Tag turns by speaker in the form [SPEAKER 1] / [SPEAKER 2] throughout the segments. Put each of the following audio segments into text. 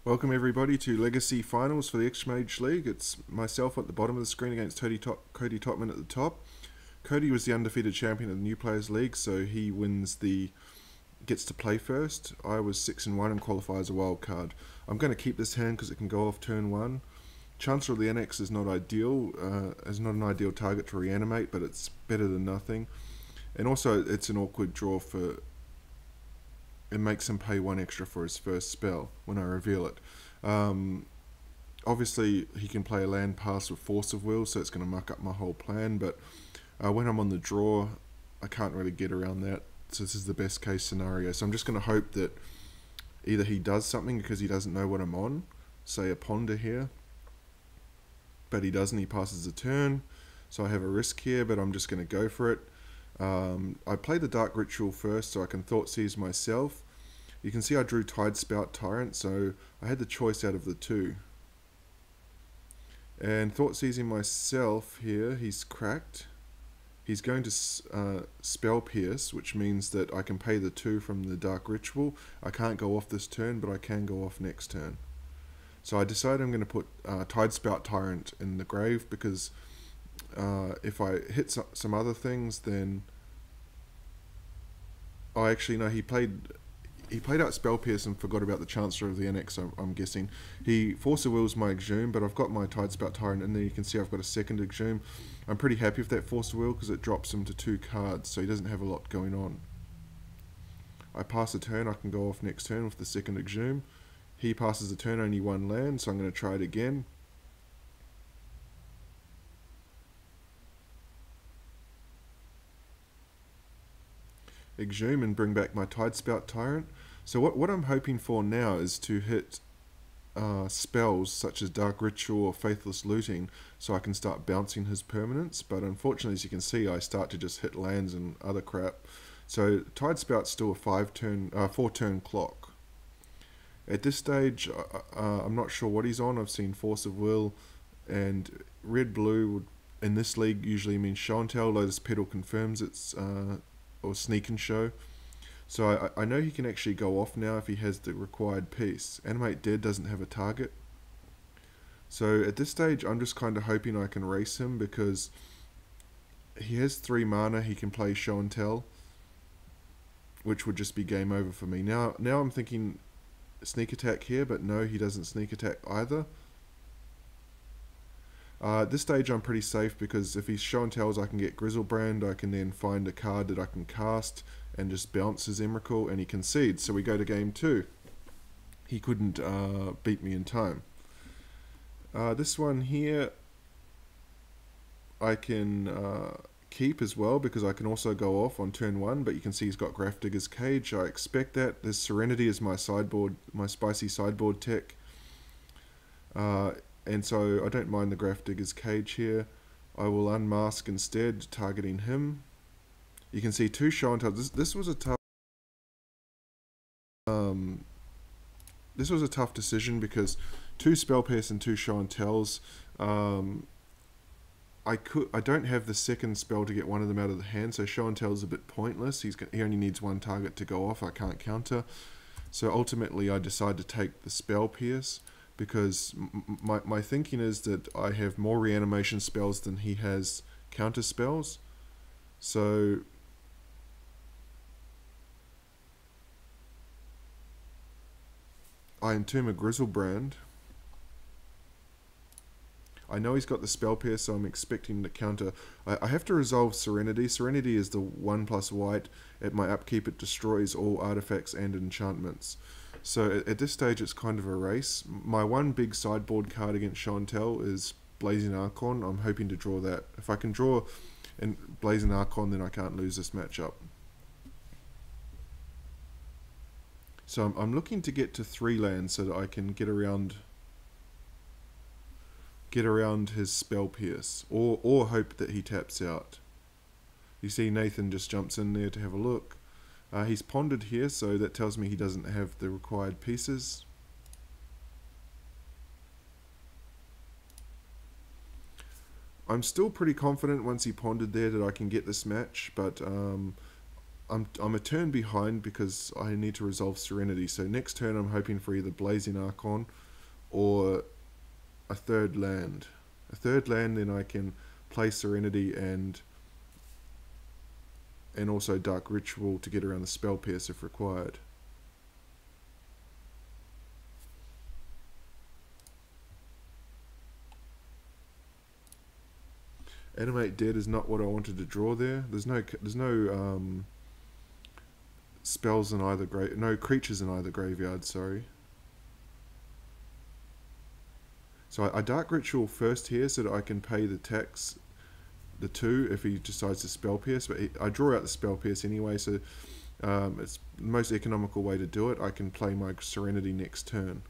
[SPEAKER 1] Welcome everybody to Legacy Finals for the X-Mage League. It's myself at the bottom of the screen against Cody Totman at the top. Cody was the undefeated champion of the New Players League, so he gets to play first. I was 6-1 and qualify as a wild card. I'm going to keep this hand because it can go off turn 1. Chancellor of the Annex is not ideal, is not an ideal target to reanimate, but it's better than nothing. And also it's an awkward draw for... It makes him pay 1 extra for his first spell when I reveal it. Obviously, he can play a land pass with Force of Will, so it's going to muck up my whole plan, but when I'm on the draw, I can't really get around that, so this is the best case scenario. So I'm just going to hope that either he does something because he doesn't know what I'm on, say a ponder here, but he doesn't, he passes the turn, so I have a risk here, but I'm just going to go for it. I play the Dark Ritual first so I can Thought Seize myself. You can see I drew Tidespout Tyrant, so I had the choice out of the two. And Thought Seizing myself here, he's cracked. He's going to Spell Pierce, which means that I can pay the 2 from the Dark Ritual. I can't go off this turn, but I can go off next turn. So I decided I'm going to put Tidespout Tyrant in the grave because if I hit some other things, then... Oh, actually, no, he played out Spell Pierce and forgot about the Chancellor of the Annex, I'm guessing. He Force of Wills my Exhume, but I've got my Tidespout Tyrant, and then you can see I've got a second Exhume. I'm pretty happy with that Force of Will because it drops him to 2 cards, so he doesn't have a lot going on. I pass a turn, I can go off next turn with the second Exhume. He passes a turn, only 1 land, so I'm going to try it again. Exhume and bring back my Tidespout Tyrant. So what I'm hoping for now is to hit spells such as Dark Ritual or Faithless Looting so I can start bouncing his permanents, but unfortunately, as you can see, I start to just hit lands and other crap. So Tidespout's still a 4-turn clock. At this stage, I'm not sure what he's on. I've seen Force of Will, and red-blue would, in this league, usually means Show and Tell. Lotus Petal confirms it's... or Sneak and Show. So I know he can actually go off now if he has the required piece. Animate Dead doesn't have a target. So at this stage I'm just kind of hoping I can race him because he has 3 mana, he can play Show and Tell, which would just be game over for me. Now I'm thinking Sneak Attack here, but no, he doesn't Sneak Attack either. At this stage I'm pretty safe because if he's Show and Tells I can get Grizzlebrand, I can then find a card that I can cast and just bounce his Emrakul, and he concedes, so we go to game 2. He couldn't beat me in time. This one here I can keep as well because I can also go off on turn 1, but you can see he's got Grafdigger's Cage. I expect that. This Serenity is my sideboard, my spicy sideboard tech. And so I don't mind the Grafdigger's Cage here. I will unmask instead, targeting him. You can see 2 Show and Tell. This was a tough. This was a tough decision because 2 Spell Pierce and 2 Show and Tells. I don't have the second spell to get one of them out of the hand, so Show and Tell is a bit pointless. He only needs 1 target to go off. I can't counter. So ultimately, I decide to take the Spell Pierce, because my thinking is that I have more reanimation spells than he has counter spells. So I entomb a Grizzlebrand. I know he's got the Spell Pierce, so I'm expecting to counter. I have to resolve Serenity. Serenity is the 1+ white. At my upkeep, it destroys all artifacts and enchantments. So at this stage, it's kind of a race. My one big sideboard card against Show and Tell is Blazing Archon. I'm hoping to draw that. If I can draw and Blazing Archon, then I can't lose this matchup. So I'm looking to get to 3 lands so that I can get around his Spell Pierce, or hope that he taps out. You see Nathan just jumps in there to have a look. He's pondered here, so that tells me he doesn't have the required pieces. I'm still pretty confident once he pondered there that I can get this match, but I'm a turn behind because I need to resolve Serenity. So next turn I'm hoping for either Blazing Archon or a third land. A third land, then I can play Serenity and also Dark Ritual to get around the Spell Pierce if required. Animate Dead is not what I wanted to draw there. There's no spells in either no creatures in either graveyard. Sorry. So I Dark Ritual first here so that I can pay the tax, the 2 if he decides to Spell Pierce. But I draw out the Spell Pierce anyway, so it's the most economical way to do it. I can play my Serenity next turn.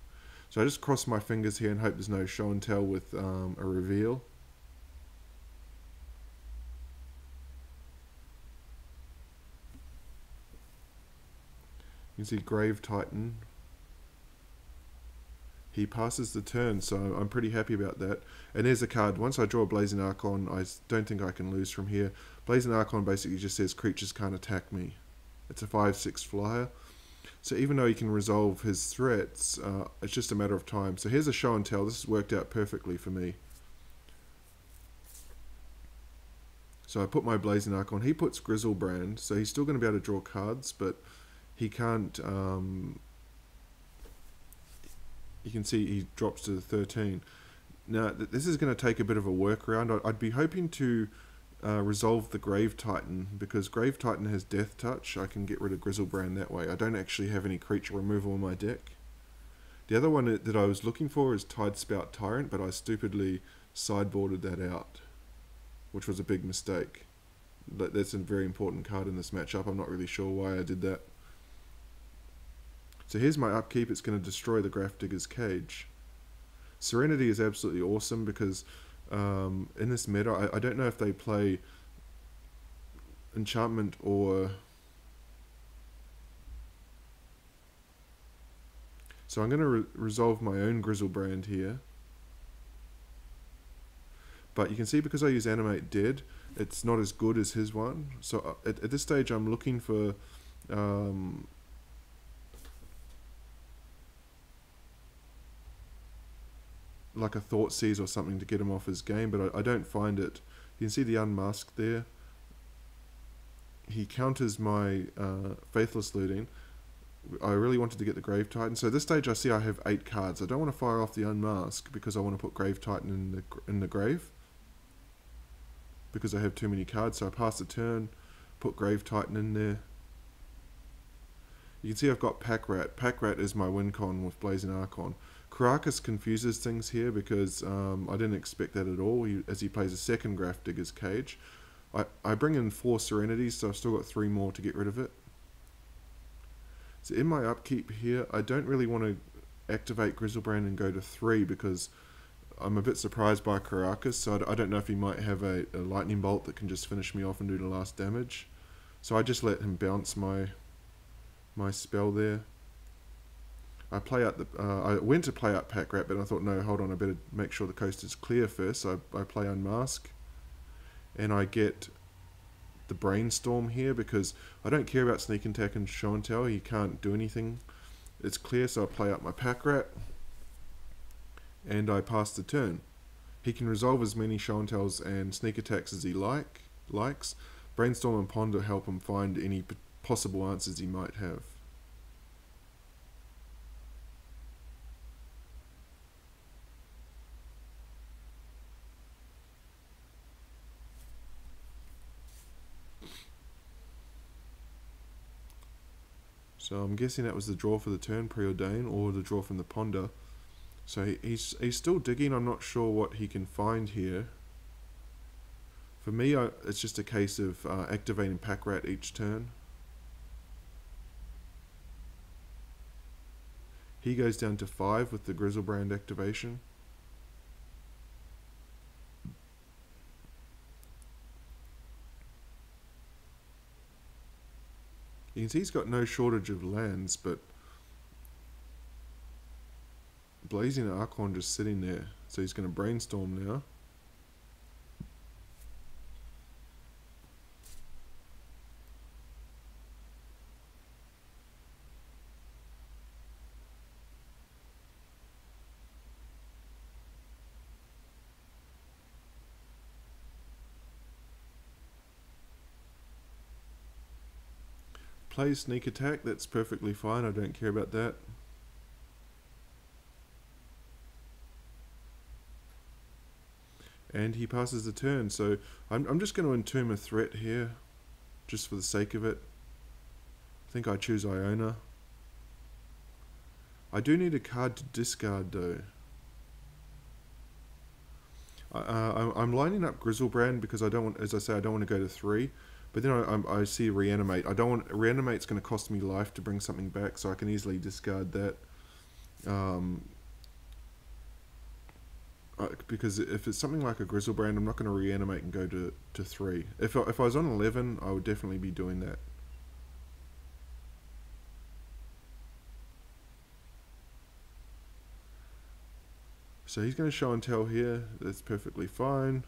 [SPEAKER 1] So I just cross my fingers here and hope there's no show and tell with a reveal. You can see Grave Titan. He passes the turn, so I'm pretty happy about that. And there's a card. Once I draw a Blazing Archon, I don't think I can lose from here. Blazing Archon basically just says creatures can't attack me. It's a 5/6 flyer. So even though he can resolve his threats, it's just a matter of time. So here's a show and tell. This has worked out perfectly for me. So I put my Blazing Archon. He puts Grizzlebrand, so he's still going to be able to draw cards, but he can't... you can see he drops to 13. Now, this is going to take a bit of a workaround. I'd be hoping to resolve the Grave Titan, because Grave Titan has Death Touch. I can get rid of Grizzlebrand that way. I don't actually have any creature removal in my deck. The other one that I was looking for is Tidespout Tyrant, but I stupidly sideboarded that out, which was a big mistake. That's a very important card in this matchup. I'm not really sure why I did that. So here's my upkeep. It's going to destroy the Grafdigger's Cage. Serenity is absolutely awesome because in this meta, I don't know if they play enchantment or... So I'm going to resolve my own Grizzlebrand here. But you can see because I use Animate Dead, it's not as good as his one. So at this stage I'm looking for... like a Thoughtseize or something to get him off his game, but I don't find it. You can see the Unmasked there. He counters my Faithless Looting. I really wanted to get the Grave Titan. So at this stage I see I have 8 cards. I don't want to fire off the Unmask because I want to put Grave Titan in the grave, because I have too many cards. So I pass the turn, put Grave Titan in there. You can see I've got Pack Rat. Pack Rat is my win con with Blazing Archon. Caracas confuses things here because I didn't expect that at all, as he plays a second Grafdigger's Cage. I bring in 4 Serenities, so I've still got 3 more to get rid of it. So in my upkeep here, I don't really want to activate Grizzlebrand and go to 3 because I'm a bit surprised by Caracas, so I don't know if he might have a Lightning Bolt that can just finish me off and do the last damage. So I just let him bounce my spell there. I went to play out Pack Rat, but I thought, no, hold on, I better make sure the coast is clear first. So I play Unmask, and I get the Brainstorm here because I don't care about Sneak Attack and Show and Tell. He can't do anything. It's clear, so I play out my Pack Rat, and I pass the turn. He can resolve as many Show and Tells and Sneak Attacks as he likes. Brainstorm and Ponder help him find any possible answers he might have. So I'm guessing that was the draw for the turn, Preordain, or the draw from the Ponder. So he's still digging. I'm not sure what he can find here. For me, it's just a case of activating Pack Rat each turn. He goes down to 5 with the Grizzlebrand activation. You can see he's got no shortage of lands, but Blazing Archon just sitting there. So he's going to Brainstorm now. play sneak attack. That's perfectly fine. I don't care about that. And he passes the turn, so I'm just going to entomb a threat here, just for the sake of it. I think I choose Iona. I do need a card to discard though. I'm lining up Grizzlebrand because I don't want, as I say, I don't want to go to 3. But then I see Reanimate. I don't want, Reanimate's going to cost me life to bring something back, so I can easily discard that. Because if it's something like a Grizzlebrand, I'm not going to Reanimate and go to 3. If I was on 11, I would definitely be doing that. So he's going to show and tell here. That's perfectly fine.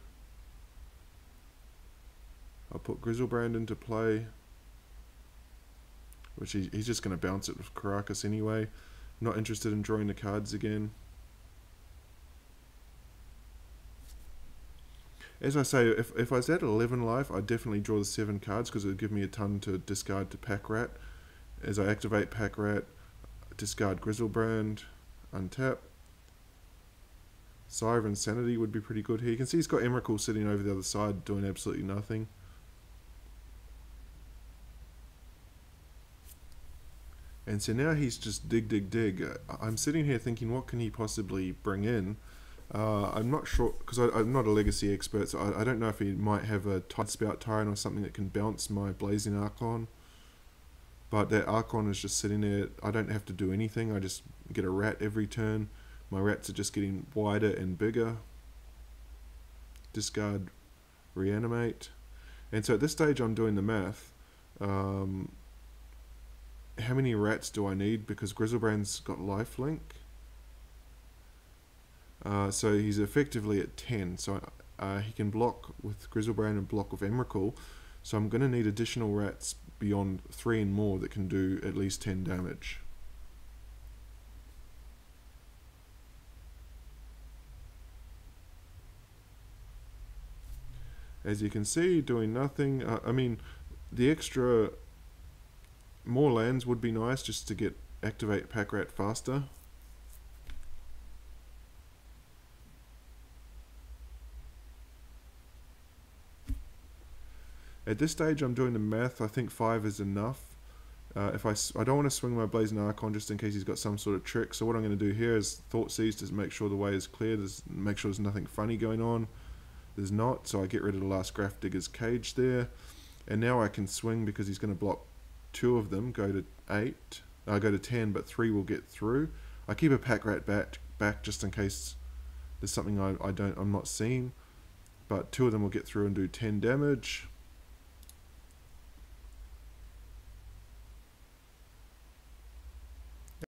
[SPEAKER 1] I'll put Grizzlebrand into play, which he's just going to bounce it with Caracas anyway. I'm not interested in drawing the cards again. As I say, if I was at 11 life, I'd definitely draw the 7 cards because it would give me a ton to discard to Pack Rat. As I activate Pack Rat, discard Grizzlebrand, untap. Sire of Insanity would be pretty good here. You can see he's got Emrakul sitting over the other side doing absolutely nothing. And so now he's just dig. I'm sitting here thinking, what can he possibly bring in? I'm not sure, because I'm not a legacy expert, so I don't know if he might have a Tidespout Tyrant or something that can bounce my Blazing Archon. But that Archon is just sitting there. I don't have to do anything. I just get a rat every turn. My rats are just getting wider and bigger. Discard, Reanimate. And so at this stage I'm doing the math. How many rats do I need? Because Grizzlebrand's got lifelink. So he's effectively at 10. So he can block with Grizzlebrand and block with Emrakul. So I'm going to need additional rats beyond 3 and more that can do at least 10 damage. As you can see, doing nothing. I mean, the extra more lands would be nice just to get activate Pack Rat faster. At this stage, I'm doing the math. I think 5 is enough. If I don't want to swing my Blazing Archon just in case he's got some sort of trick. So what I'm going to do here is Thoughtseize to make sure the way is clear. Make sure there's nothing funny going on. There's not, so I get rid of the last Grafdigger's Cage there. And now I can swing because he's going to block 2 of them, go to 8. I go to 10, but 3 will get through. I keep a Pack Rat back just in case there's something I'm not seeing. But 2 of them will get through and do 10 damage.